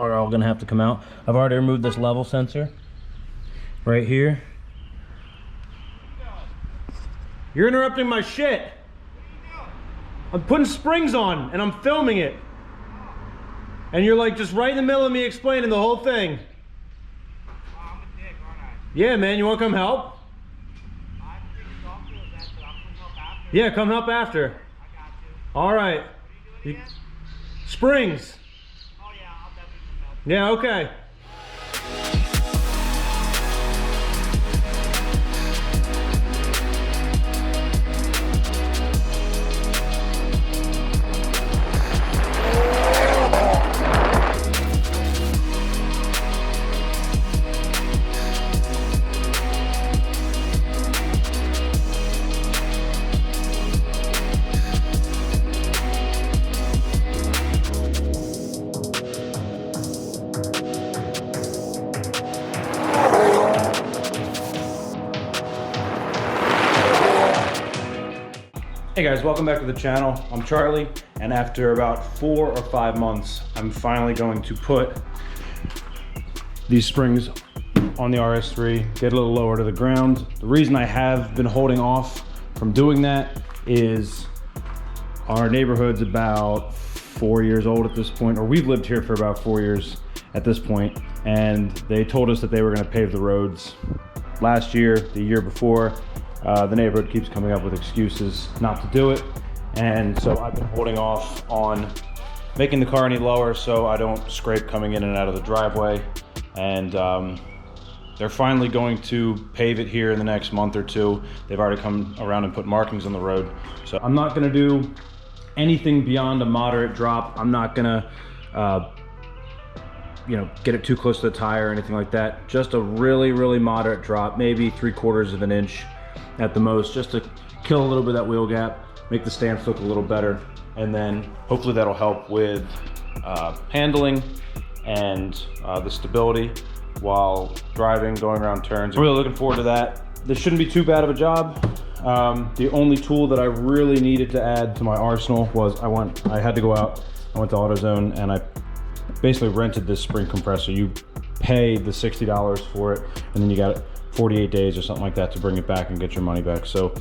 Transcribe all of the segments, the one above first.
are all gonna have to come out. I've already removed this level sensor right here. You're interrupting my shit. I'm putting springs on and I'm filming it. And you're like just right in the middle of me explaining the whole thing. I'm a dick, aren't I? Yeah, man, you wanna come help? I'm free to talk to you, that's it. I'll come help after. Yeah, come help after. I got you. All right. What are you doing again? Springs. Oh yeah, I'll definitely come help. Yeah, okay. Hey guys, welcome back to the channel. I'm Charlie, and after about 4 or 5 months, I'm finally going to put these springs on the RS3, get a little lower to the ground. The reason I have been holding off from doing that is our neighborhood's about 4 years old at this point, or we've lived here for about 4 years at this point, and they told us that they were gonna pave the roads last year, the year before. The neighborhood keeps coming up with excuses not to do it, and so I've been holding off on making the car any lower so I don't scrape coming in and out of the driveway. And they're finally going to pave it here in the next month or two. They've already come around and put markings on the road, so I'm not going to do anything beyond a moderate drop. I'm not going to you know, get it too close to the tire or anything like that. Just a really moderate drop, maybe 3/4 of an inch at the most, just to kill a little bit of that wheel gap, make the stance look a little better, and then hopefully that'll help with handling and the stability while driving, going around turns. I'm really looking forward to that. This shouldn't be too bad of a job. The only tool that I really needed to add to my arsenal was I had to go out. I went to AutoZone and I basically rented this spring compressor. You pay the $60 for it, and then you got 48 days or something like that to bring it back and get your money back. So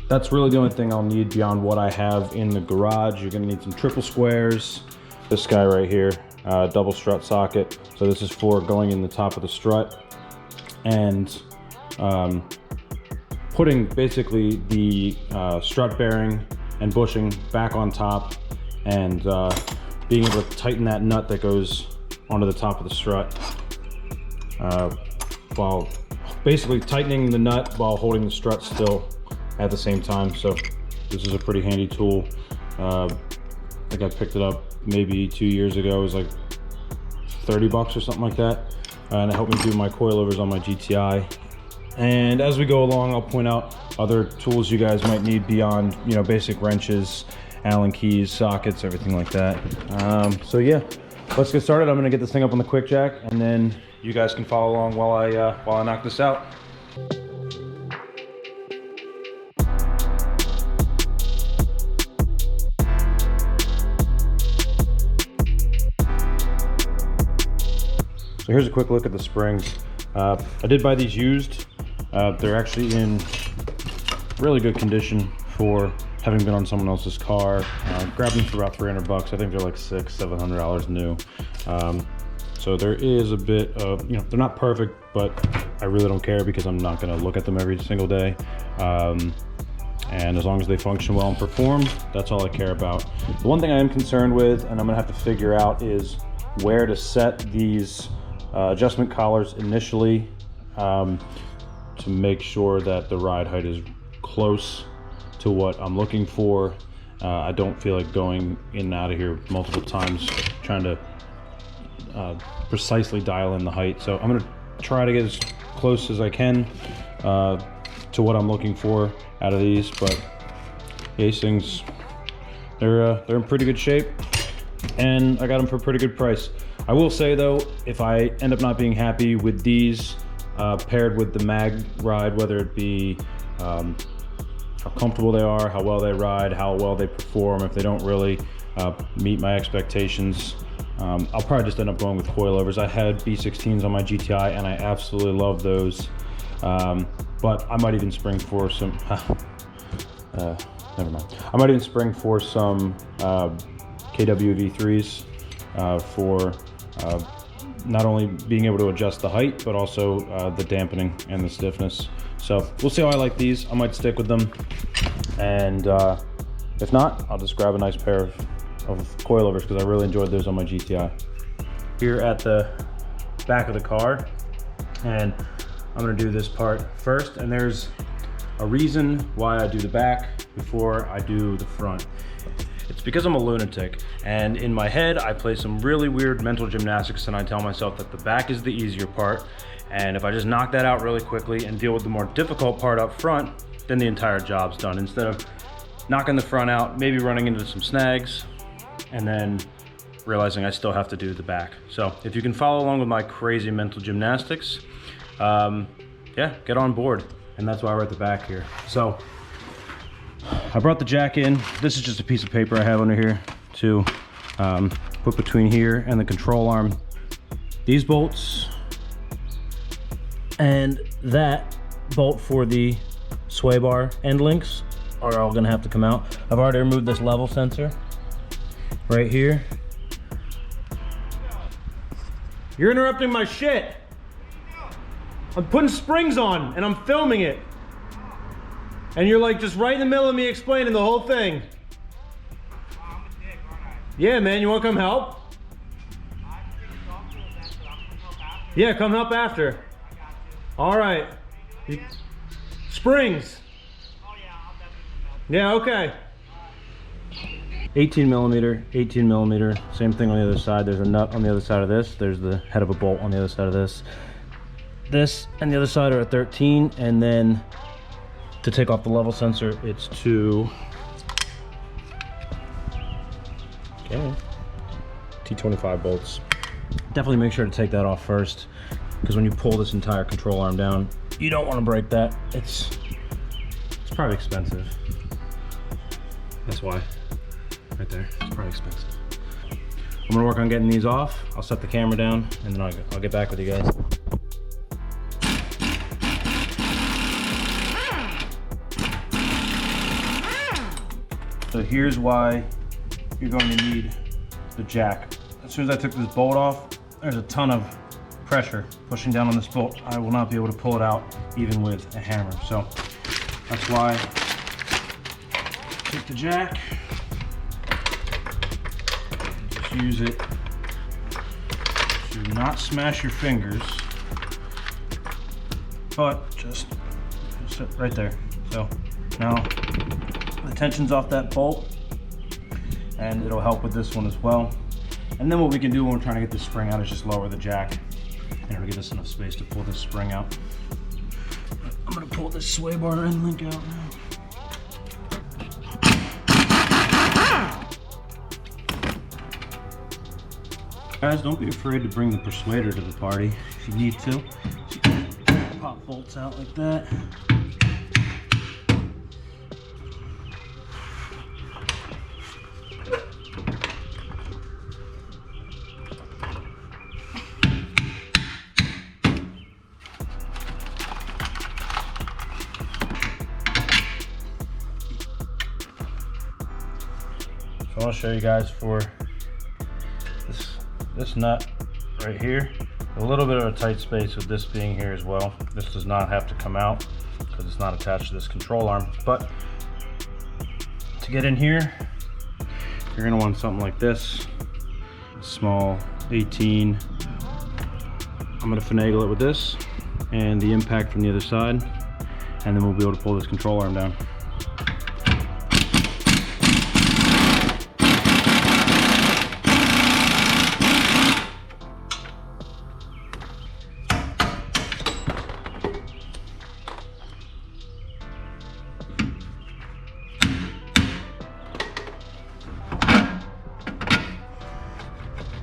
that's really the only thing I'll need beyond what I have in the garage. You're gonna need some triple squares. This guy right here, double strut socket. So this is for going in the top of the strut, and putting basically the strut bearing and bushing back on top, and being able to tighten that nut that goes onto the top of the strut, while basically tightening the nut while holding the strut still at the same time. So this is a pretty handy tool. I think I picked it up maybe 2 years ago. It was like 30 bucks or something like that. And it helped me do my coilovers on my GTI. And as we go along, I'll point out other tools you guys might need beyond, you know, basic wrenches, Allen keys, sockets, everything like that. So yeah, let's get started. I'm gonna get this thing up on the quick jack, and then you guys can follow along while I knock this out. So here's a quick look at the springs. I did buy these used. They're actually in really good condition for having been on someone else's car. Grabbed them for about 300 bucks. I think they're like $600–700 new. So there is a bit of, you know, they're not perfect, but I really don't care because I'm not gonna look at them every single day. And as long as they function well and perform, that's all I care about. The one thing I am concerned with, and I'm gonna have to figure out, is where to set these adjustment collars initially, to make sure that the ride height is close to what I'm looking for. I don't feel like going in and out of here multiple times trying to precisely dial in the height. So I'm gonna try to get as close as I can to what I'm looking for out of these. But these things, they're in pretty good shape, and I got them for a pretty good price. I will say though, if I end up not being happy with these paired with the mag ride, whether it be how comfortable they are, how well they ride, how well they perform, if they don't really meet my expectations, I'll probably just end up going with coilovers. I had B16s on my GTI and I absolutely love those. But I might even spring for some, never mind. I might even spring for some KW V3s for not only being able to adjust the height, but also the dampening and the stiffness. So we'll see how I like these. I might stick with them. And if not, I'll just grab a nice pair of coilovers because I really enjoyed those on my GTI. Here at the back of the car, and I'm gonna do this part first, and there's a reason why I do the back before I do the front. It's because I'm a lunatic, and in my head I play some really weird mental gymnastics, and I tell myself that the back is the easier part, and if I just knock that out really quickly and deal with the more difficult part up front, then the entire job's done, instead of knocking the front out, maybe running into some snags, and then realizing I still have to do the back. So if you can follow along with my crazy mental gymnastics, yeah, get on board. And that's why we're at the back here. So I brought the jack in. This is just a piece of paper I have under here to put between here and the control arm. These bolts and that bolt for the sway bar end links are all gonna have to come out. I've already removed this level sensor right here. You're interrupting my shit. I'm putting springs on and I'm filming it. And you're like just right in the middle of me explaining the whole thing. I'm a dick, aren't I? Yeah, man, you wanna come help? I'm pretty thoughtful of that, but I'm gonna help after. Yeah, come help after. I got you. All right. You again? Springs. Oh yeah, I'll definitely help. Yeah, okay. 18 millimeter, same thing on the other side. There's a nut on the other side of this. There's the head of a bolt on the other side of this. This and the other side are at 13, and then to take off the level sensor, it's two, okay, T25 bolts. Definitely make sure to take that off first, because when you pull this entire control arm down, you don't want to break that. It's probably expensive. That's why. Right there, it's probably expensive. I'm gonna work on getting these off. I'll set the camera down and then I'll get back with you guys. So here's why you're going to need the jack. As soon as I took this bolt off, there's a ton of pressure pushing down on this bolt. I will not be able to pull it out even with a hammer. So that's why take the jack. Use it to not smash your fingers, but just sit right there. So now the tension's off that bolt, and it'll help with this one as well. And then what we can do when we're trying to get this spring out is just lower the jack, and it'll give us enough space to pull this spring out. I'm gonna pull this sway bar end link out now. Guys, don't be afraid to bring the persuader to the party if you need to. So you can pop bolts out like that. So I want to show you guys for this nut right here, a little bit of a tight space with this being here as well. This does not have to come out because it's not attached to this control arm, but to get in here, you're gonna want something like this, a small 18. I'm gonna finagle it with this and the impact from the other side, and then we'll be able to pull this control arm down.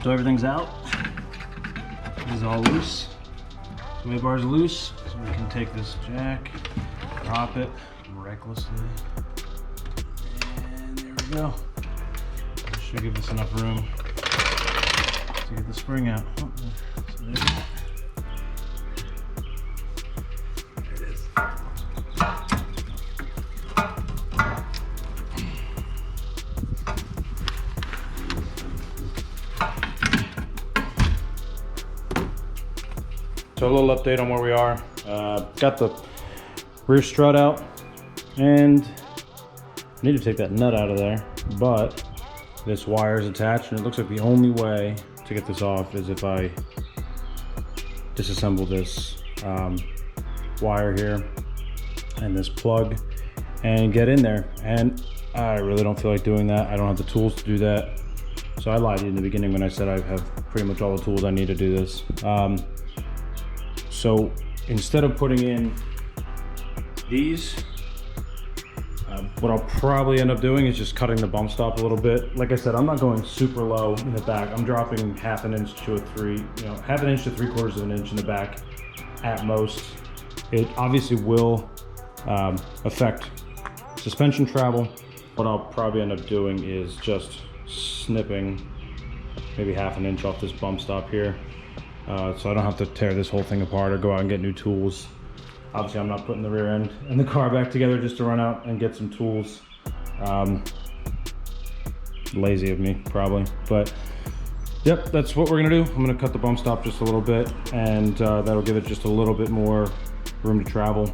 So everything's out. This is all loose. Sway bar's loose, so we can take this jack, drop it recklessly, and there we go. That should give us enough room to get the spring out. Oh, so there we go. There it is. So a little update on where we are. Got the rear strut out, and I need to take that nut out of there, but this wire is attached, and it looks like the only way to get this off is if I disassemble this wire here and this plug and get in there. And I really don't feel like doing that. I don't have the tools to do that. So I lied to you in the beginning when I said I have pretty much all the tools I need to do this. So instead of putting in these, what I'll probably end up doing is just cutting the bump stop a little bit. Like I said, I'm not going super low in the back. I'm dropping half an inch to half an inch to 3/4 of an inch in the back at most. It obviously will affect suspension travel. What I'll probably end up doing is just snipping maybe half an inch off this bump stop here. So I don't have to tear this whole thing apart or go out and get new tools. Obviously, I'm not putting the rear end and the car back together just to run out and get some tools. Lazy of me, probably. But yep, that's what we're gonna do. I'm gonna cut the bump stop just a little bit, and that'll give it just a little bit more room to travel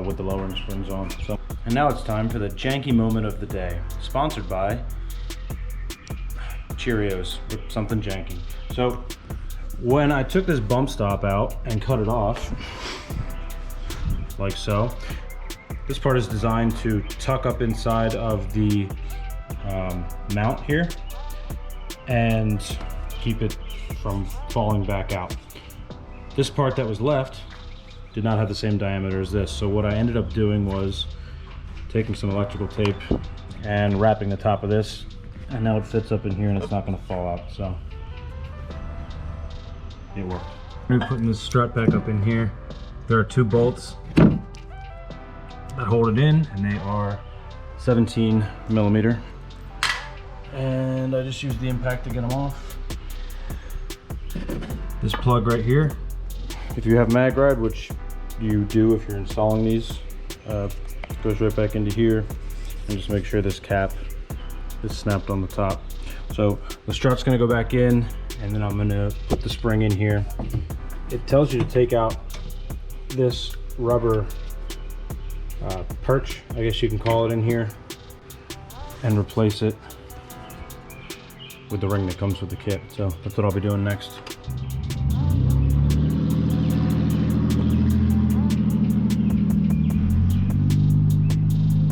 with the lowering springs on. So, and now it's time for the janky moment of the day, sponsored by Cheerios, or something janky. So when I took this bump stop out and cut it off, like so, this part is designed to tuck up inside of the mount here and keep it from falling back out. This part that was left did not have the same diameter as this, so what I ended up doing was taking some electrical tape and wrapping the top of this, and now it fits up in here and it's not going to fall out. So it worked. I'm putting this strut back up in here. There are 2 bolts that hold it in, and they are 17 millimeter. And I just used the impact to get them off. This plug right here, if you have mag ride, which you do if you're installing these, goes right back into here, and just make sure this cap is snapped on the top. So the strut's gonna go back in, and then I'm gonna put the spring in here. It tells you to take out this rubber perch, I guess you can call it, in here, and replace it with the ring that comes with the kit. So that's what I'll be doing next.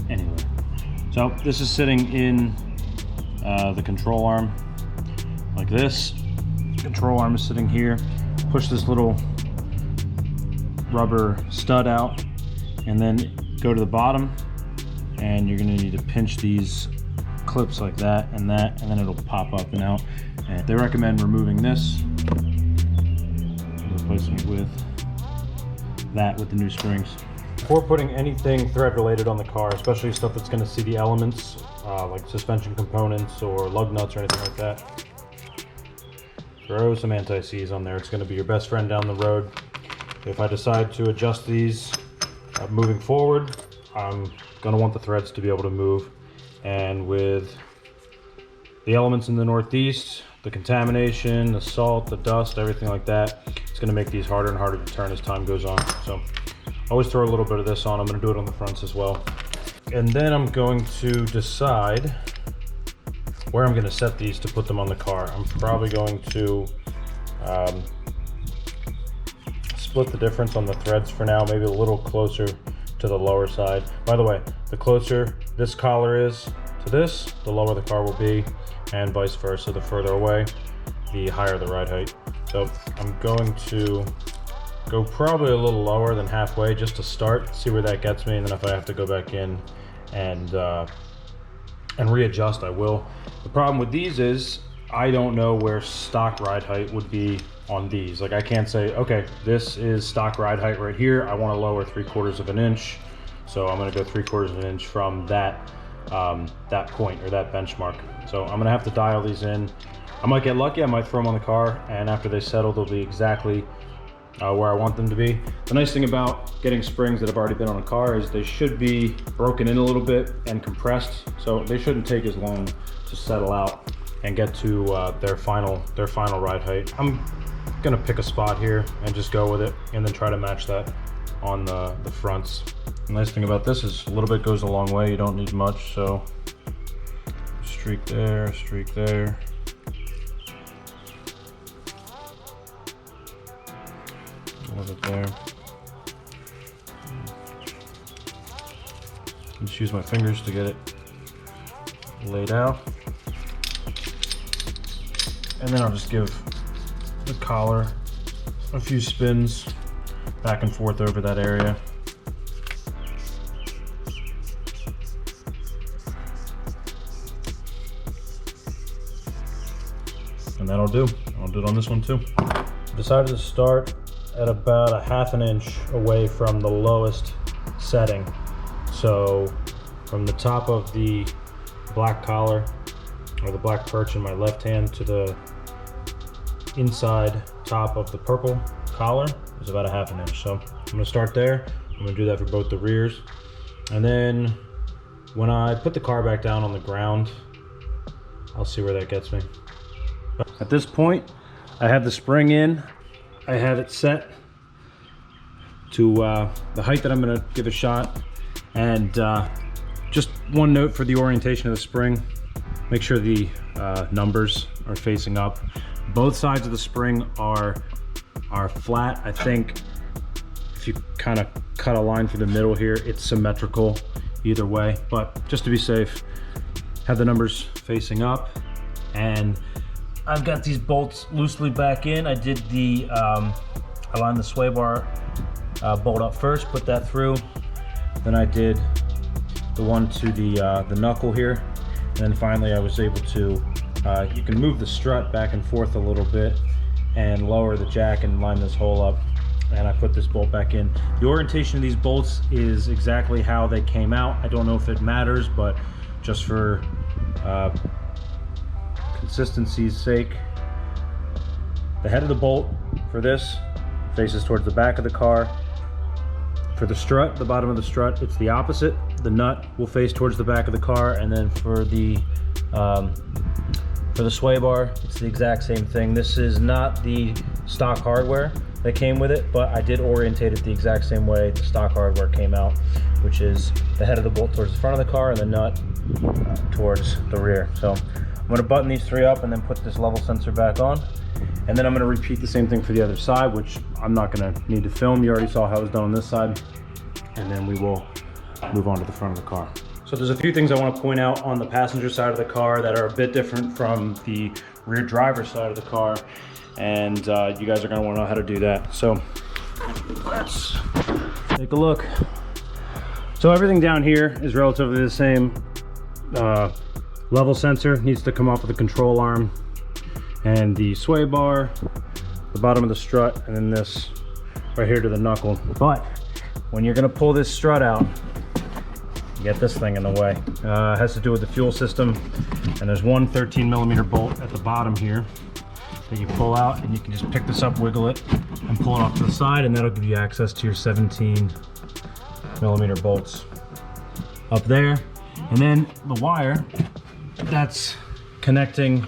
Anyway, so this is sitting in the control arm like this. The control arm is sitting here. Push this little rubber stud out, and then go to the bottom, and you're going to need to pinch these clips like that, and then it'll pop up and out. And they recommend removing this, replacing it with that with the new springs. Before putting anything thread related on the car, especially stuff that's going to see the elements like suspension components or lug nuts or anything like that, throw some anti-seize on there. It's going to be your best friend down the road. If I decide to adjust these moving forward, I'm going to want the threads to be able to move. And with the elements in the Northeast, the contamination, the salt, the dust, everything like that, it's going to make these harder and harder to turn as time goes on. So always throw a little bit of this on. I'm going to do it on the fronts as well. And then I'm going to decide where I'm going to set these to put them on the car. I'm probably going to split the difference on the threads for now, maybe a little closer to the lower side. By the way, the closer this collar is to this, the lower the car will be, and vice versa. The further away, the higher the ride height. So I'm going to go probably a little lower than halfway just to start, see where that gets me, and then if I have to go back in and readjust, I will. The problem with these is I don't know where stock ride height would be on these. Like, I can't say, okay, this is stock ride height right here. I want to lower 3/4 of an inch. So I'm going to go 3/4 of an inch from that, that point or that benchmark. So I'm going to have to dial these in. I might get lucky, I might throw them on the car, and after they settle, they'll be exactly where I want them to be. The nice thing about getting springs that have already been on a car is they should be broken in a little bit and compressed, so they shouldn't take as long to settle out and get to their final ride height. I'm gonna pick a spot here and just go with it, and then try to match that on the fronts. The nice thing about this is a little bit goes a long way. You don't need much, so streak there, streak there. A little bit there. Just use my fingers to get it laid out. And then I'll just give the collar a few spins back and forth over that area. And that'll do. I'll do it on this one too. Decided to start at about a ½ an inch away from the lowest setting. So from the top of the black collar or the black perch in my left hand to the inside top of the purple collar is about a ½ an inch. So I'm gonna start there. I'm gonna do that for both the rears. And then when I put the car back down on the ground, I'll see where that gets me. At this point, I have the spring in. I have it set to the height that I'm gonna give a shot. And just one note for the orientation of the spring, make sure the numbers are facing up. Both sides of the spring are flat. I think if you kind of cut a line through the middle here, it's symmetrical either way, but just to be safe, have the numbers facing up. And I've got these bolts loosely back in. I did the, I lined the sway bar bolt up first, put that through. Then I did the one to the knuckle here. And then finally I was able to, you can move the strut back and forth a little bit and lower the jack and line this hole up. And I put this bolt back in. The orientation of these bolts is exactly how they came out. I don't know if it matters, but just for consistency's sake, the head of the bolt for this faces towards the back of the car. For the strut, the bottom of the strut, it's the opposite. The nut will face towards the back of the car, and then for the sway bar, it's the exact same thing. This is not the stock hardware that came with it, but I did orientate it the exact same way the stock hardware came out, which is the head of the bolt towards the front of the car and the nut towards the rear. So I'm gonna button these three up and then put this level sensor back on. And then I'm gonna repeat the same thing for the other side, which I'm not gonna need to film. You already saw how it was done on this side. And then we will move on to the front of the car. So there's a few things I wanna point out on the passenger side of the car that are a bit different from the rear driver side of the car. And you guys are gonna wanna know how to do that. So let's take a look. So everything down here is relatively the same. Level sensor needs to come off of the control arm, and the sway bar, the bottom of the strut, and then this right here to the knuckle. But when you're gonna pull this strut out, you get this thing in the way. It has to do with the fuel system, and there's one 13mm bolt at the bottom here that you pull out, and you can just pick this up, wiggle it, and pull it off to the side, and that'll give you access to your 17mm bolts up there. And then the wire that's connecting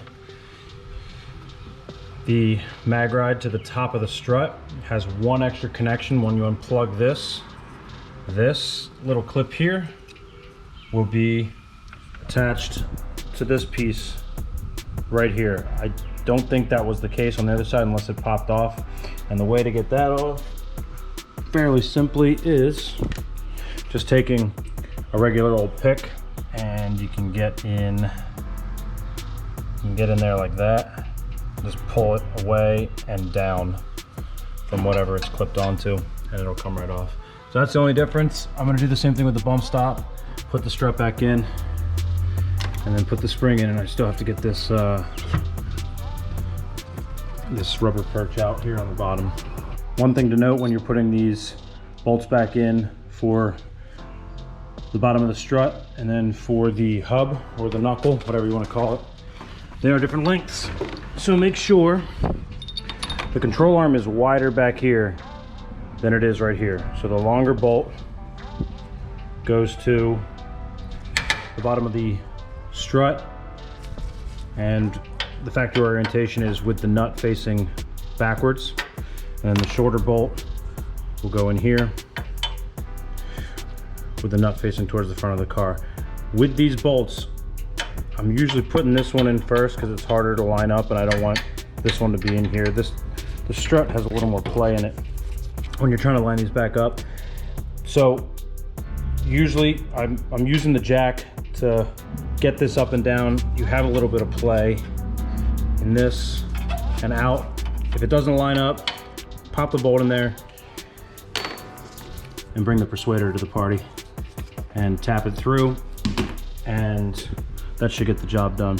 the mag ride to the top of the strut has one extra connection. When you unplug this little clip here will be attached to this piece right here. I don't think that was the case on the other side unless it popped off. And the way to get that off fairly simply is just taking a regular old pick, and you can get in there like that. Just pull it away and down from whatever it's clipped onto, and it'll come right off. So that's the only difference. I'm gonna do the same thing with the bump stop, put the strut back in, and then put the spring in, and I still have to get this this rubber perch out here on the bottom. One thing to note when you're putting these bolts back in for the bottom of the strut and then for the hub or the knuckle, whatever you want to call it, they are different lengths. So make sure the control arm is wider back here than it is right here. So the longer bolt goes to the bottom of the strut, and the factory orientation is with the nut facing backwards, and then the shorter bolt will go in here with the nut facing towards the front of the car. With these bolts, I'm usually putting this one in first because it's harder to line up and I don't want this one to be in here. The strut has a little more play in it when you're trying to line these back up. So usually I'm using the jack to get this up and down. You have a little bit of play in this and out. If it doesn't line up, pop the bolt in there and bring the persuader to the party and tap it through, and that should get the job done.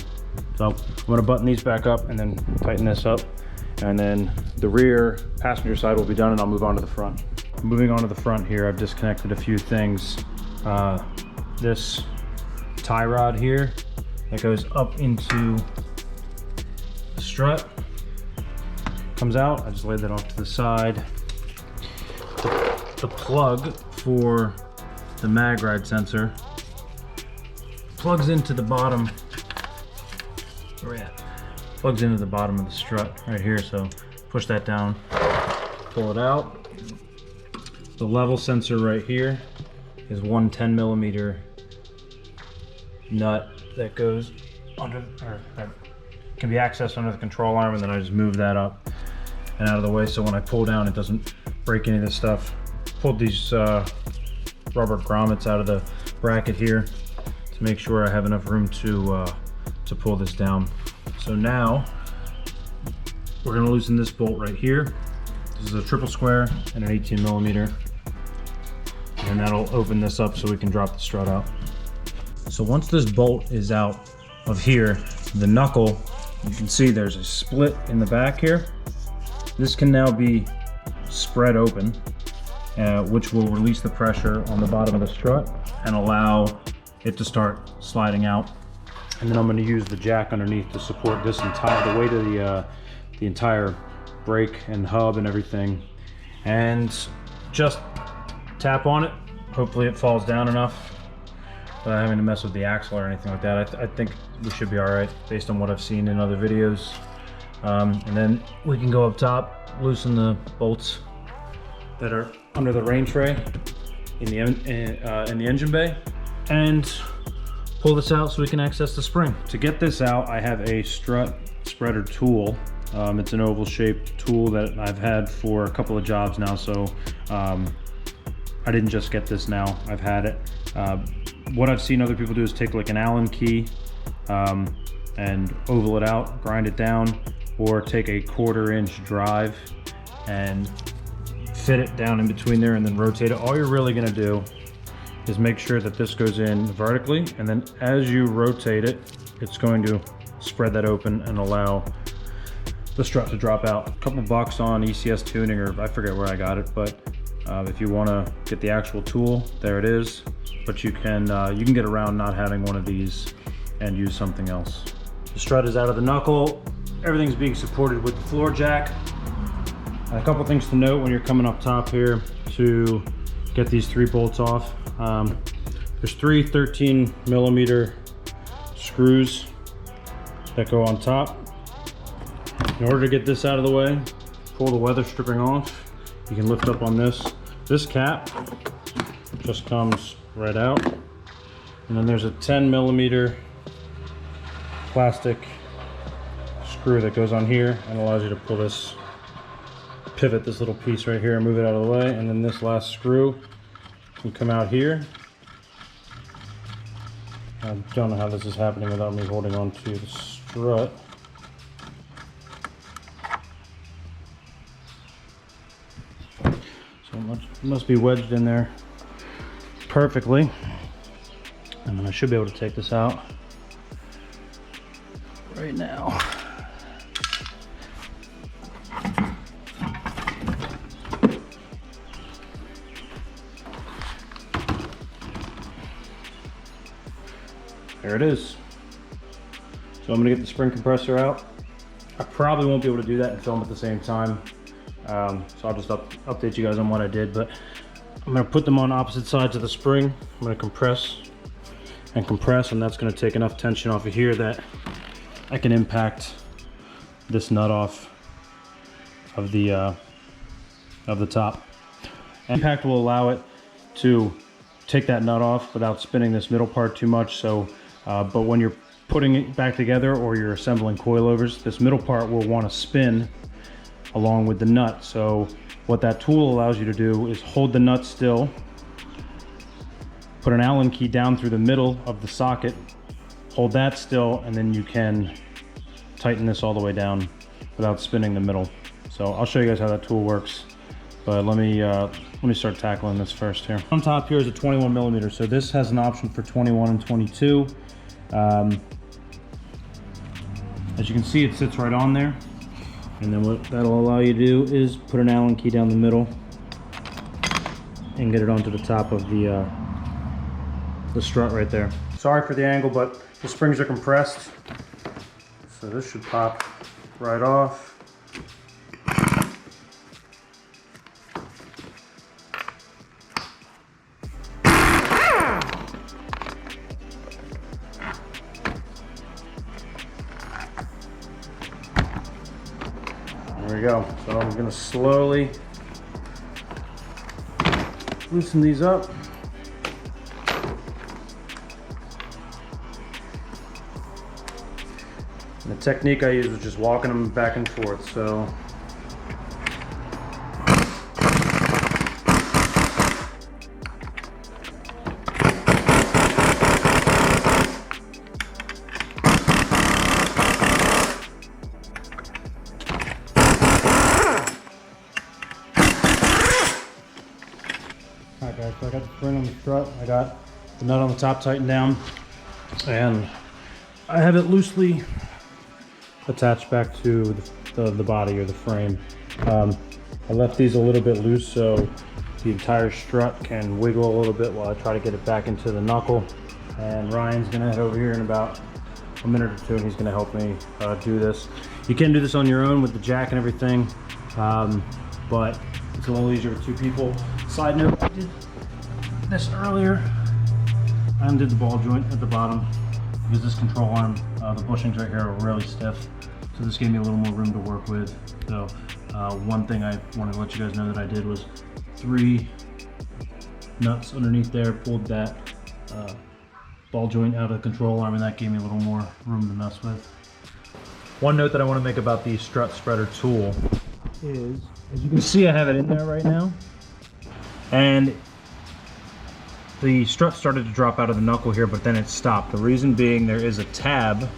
So I'm gonna button these back up and then tighten this up, and then the rear passenger side will be done and I'll move on to the front. Moving on to the front here, I've disconnected a few things. This tie rod here that goes up into the strut comes out. I just laid that off to the side. The plug for the mag ride sensor plugs into the bottom. Where we at? Plugs into the bottom of the strut right here. So push that down, pull it out. The level sensor right here is one 10mm nut that goes under, or that can be accessed under the control arm, and then I just move that up and out of the way so when I pull down it doesn't break any of this stuff. Pulled these rubber grommets out of the bracket here to make sure I have enough room to pull this down. So now we're going to loosen this bolt right here. This is a triple square and an 18mm, and that'll open this up so we can drop the strut out. So once this bolt is out of here, the knuckle, you can see there's a split in the back here. This can now be spread open, which will release the pressure on the bottom of the strut and allow it to start sliding out. And then I'm going to use the jack underneath to support this entire, the weight of the entire brake and hub and everything, and just tap on it. Hopefully it falls down enough without having to mess with the axle or anything like that. I think we should be all right based on what I've seen in other videos. And then we can go up top, loosen the bolts that are under the rain tray in the engine bay, and pull this out so we can access the spring. To get this out, I have a strut spreader tool. It's an oval shaped tool that I've had for a couple of jobs now, so I didn't just get this now, I've had it. What I've seen other people do is take like an Allen key and oval it out, grind it down, or take a 1/4 inch drive and fit it down in between there and then rotate it. All you're really gonna do is make sure that this goes in vertically, and then as you rotate it, it's going to spread that open and allow the strut to drop out. A couple bucks on ECS tuning, or I forget where I got it, but if you want to get the actual tool, there it is. But you can get around not having one of these and use something else. The strut is out of the knuckle. Everything's being supported with the floor jack. A couple things to note when you're coming up top here to get these 3 bolts off. There's 3 13mm screws that go on top. In order to get this out of the way, pull the weather stripping off. You can lift up on this. This cap just comes right out. And then there's a 10mm plastic screw that goes on here and allows you to pull this, pivot this little piece right here and move it out of the way. And then this last screw can come out here. I don't know how this is happening without me holding on to the strut. So it must be wedged in there perfectly. And then I should be able to take this out right now. There it is. So I'm gonna get the spring compressor out I probably won't be able to do that and film at the same time. So I'll just update you guys on what I did, but I'm gonna put them on opposite sides of the spring. I'm gonna compress, and that's gonna take enough tension off of here that I can impact this nut off of the top. Impact will allow it to take that nut off without spinning this middle part too much. So, but when you're putting it back together or you're assembling coilovers, this middle part will want to spin along with the nut. So what that tool allows you to do is hold the nut still, put an Allen key down through the middle of the socket, hold that still, and then you can tighten this all the way down without spinning the middle. So I'll show you guys how that tool works, but let me start tackling this first here. On top here is a 21 millimeter, so this has an option for 21 and 22. As you can see, it sits right on there. And then what that'll allow you to do is put an Allen key down the middle and get it onto the top of the strut right there. Sorry for the angle, but the springs are compressed, so this should pop right off. There we go. So I'm gonna slowly loosen these up. And the technique I used was just walking them back and forth. So alright guys, so I got the spring on the strut, I got the nut on the top tightened down, and I have it loosely attached back to the body or the frame. I left these a little bit loose so the entire strut can wiggle a little bit while I try to get it back into the knuckle. And Ryan's gonna head over here in about a minute or two and he's gonna help me do this. You can do this on your own with the jack and everything, but it's a little easier with two people. Side note, I did this earlier. I undid the ball joint at the bottom because this control arm, the bushings right here are really stiff. So this gave me a little more room to work with. So one thing I wanted to let you guys know that I did was 3 nuts underneath there, pulled that ball joint out of the control arm, and that gave me a little more room to mess with. One note that I want to make about the strut spreader tool is, as you can see, I have it in there right now, and the strut started to drop out of the knuckle here, but then it stopped. The reason being, there is a tab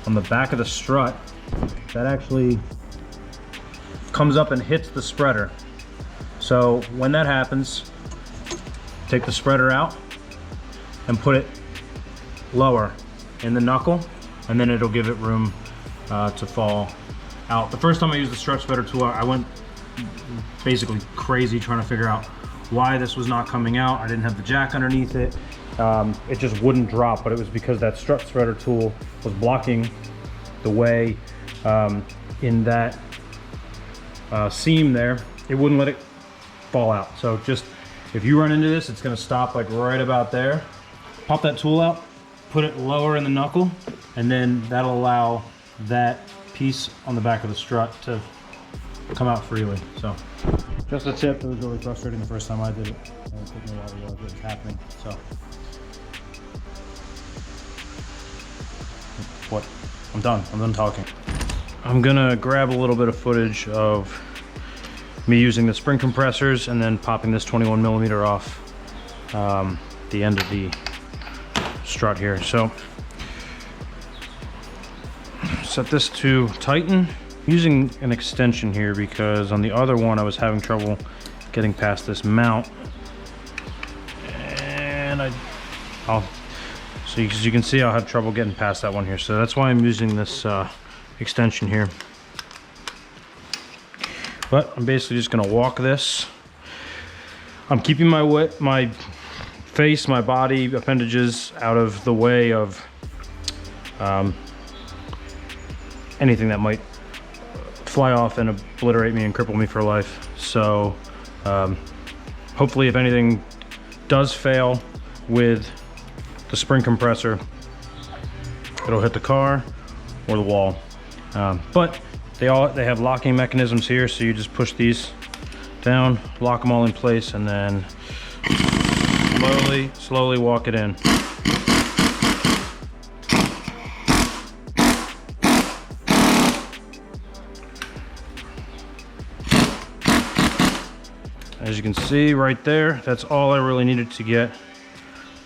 on the back of the strut that actually comes up and hits the spreader. So when that happens, take the spreader out and put it lower in the knuckle, and then it'll give it room to fall out. The first time I used the strut spreader tool, I went basically crazy trying to figure out why this was not coming out. I didn't have the jack underneath it. It just wouldn't drop, but it was because that strut spreader tool was blocking the way in that seam there. It wouldn't let it fall out. So just, if you run into this, it's gonna stop like right about there. Pop that tool out, put it lower in the knuckle, and then that'll allow that piece on the back of the strut to come out freely. So just a tip. It was really frustrating the first time I did it. And it took me a while to realize what was happening. So what? I'm done talking. I'm gonna grab a little bit of footage of me using the spring compressors and then popping this 21 millimeter off the end of the strut here. So set this to tighten. I'm using an extension here because on the other one I was having trouble getting past this mount, and so as you can see, I'll have trouble getting past that one here. So that's why I'm using this extension here. But I'm basically just gonna walk this. I'm keeping my face, my body appendages out of the way of anything that might fly off and obliterate me and cripple me for life. So hopefully if anything does fail with the spring compressor, it'll hit the car or the wall. But they have locking mechanisms here, so you just push these down, lock them all in place, and then slowly walk it in. As you can see right there, that's all I really needed to get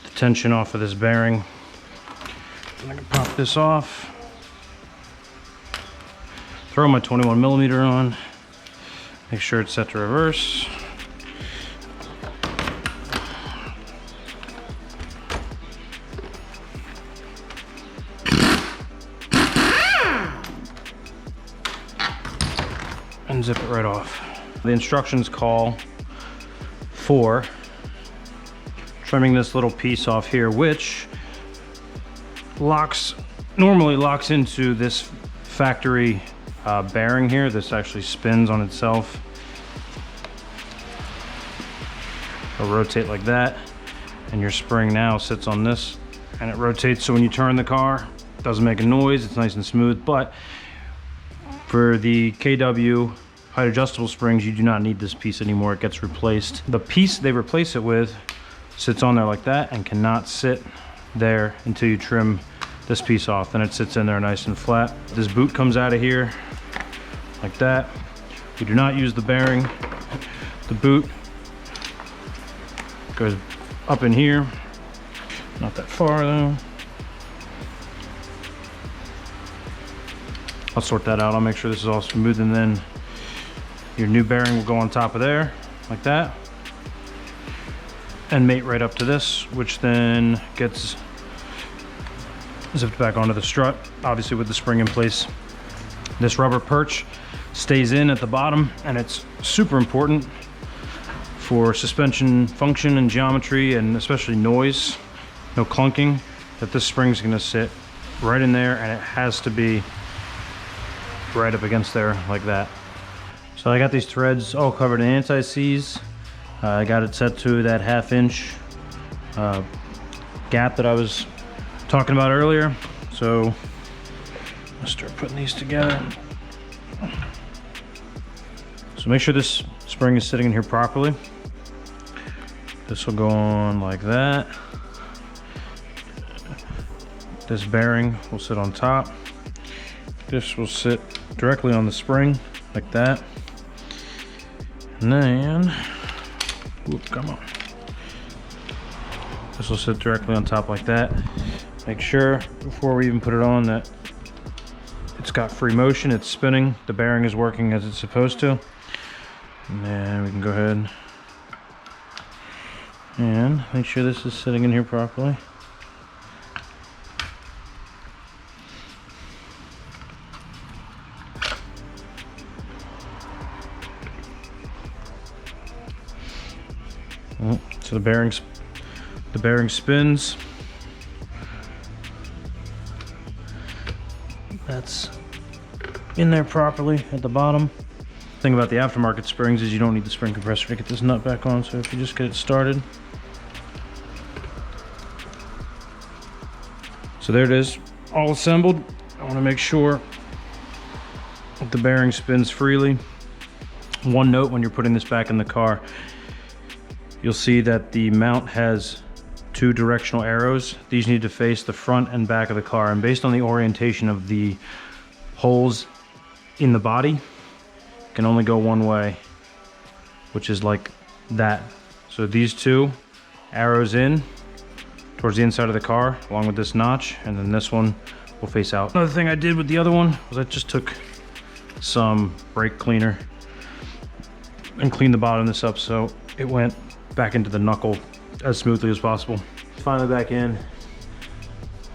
the tension off of this bearing. And I can pop this off, throw my 21mm on, make sure it's set to reverse. And zip it right off. The instructions call for trimming this little piece off here, which normally locks into this factory bearing here. This actually spins on itself. It'll rotate like that, and your spring now sits on this, and it rotates, so when you turn the car, it doesn't make a noise, it's nice and smooth. But for the KW height adjustable springs, you do not need this piece anymore. It gets replaced. The piece they replace it with sits on there like that and cannot sit there until you trim this piece off. Then it sits in there nice and flat. This boot comes out of here like that. We do not use the bearing. The boot goes up in here. Not that far though. I'll sort that out. I'll make sure this is all smooth, and then your new bearing will go on top of there, like that, and mate right up to this, which then gets zipped back onto the strut, obviously with the spring in place. This rubber perch stays in at the bottom, and it's super important for suspension function and geometry, and especially noise, no clunking, that this spring's gonna sit right in there, and it has to be right up against there like that. So I got these threads all covered in anti-seize. I got it set to that 1/2 inch gap that I was talking about earlier. So I'll start putting these together. So make sure this spring is sitting in here properly. This will go on like that. This bearing will sit on top. This will sit directly on the spring like that. And then, whoop, come on. This will sit directly on top like that. Make sure before we even put it on that it's got free motion, it's spinning, the bearing is working as it's supposed to. And then we can go ahead and make sure this is sitting in here properly. So the bearing spins. That's in there properly at the bottom. The thing about the aftermarket springs is you don't need the spring compressor to get this nut back on, so if you just get it started. So there it is, all assembled. I want to make sure that the bearing spins freely. One note when you're putting this back in the car, you'll see that the mount has 2 directional arrows. These need to face the front and back of the car, and based on the orientation of the holes in the body, can only go one way, which is like that. So these 2 arrows in towards the inside of the car, along with this notch, and then this one will face out. Another thing I did with the other one was I just took some brake cleaner and cleaned the bottom of this up so it went back into the knuckle as smoothly as possible. Finally back in.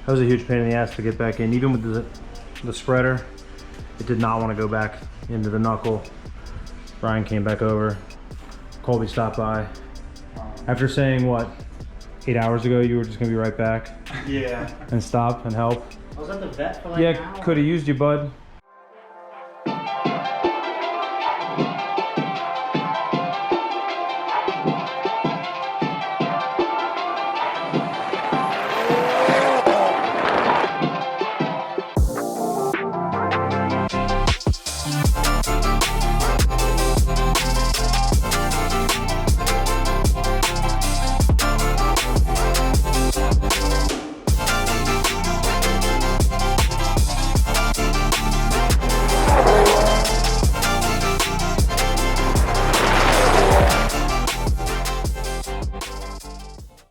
That was a huge pain in the ass to get back in. Even with the spreader, it did not want to go back into the knuckle. Brian came back over. Colby stopped by. After saying, what, 8 hours ago you were just gonna be right back? Yeah. And stop and help? I was at the vet for like an hour. Yeah, could have used you, bud.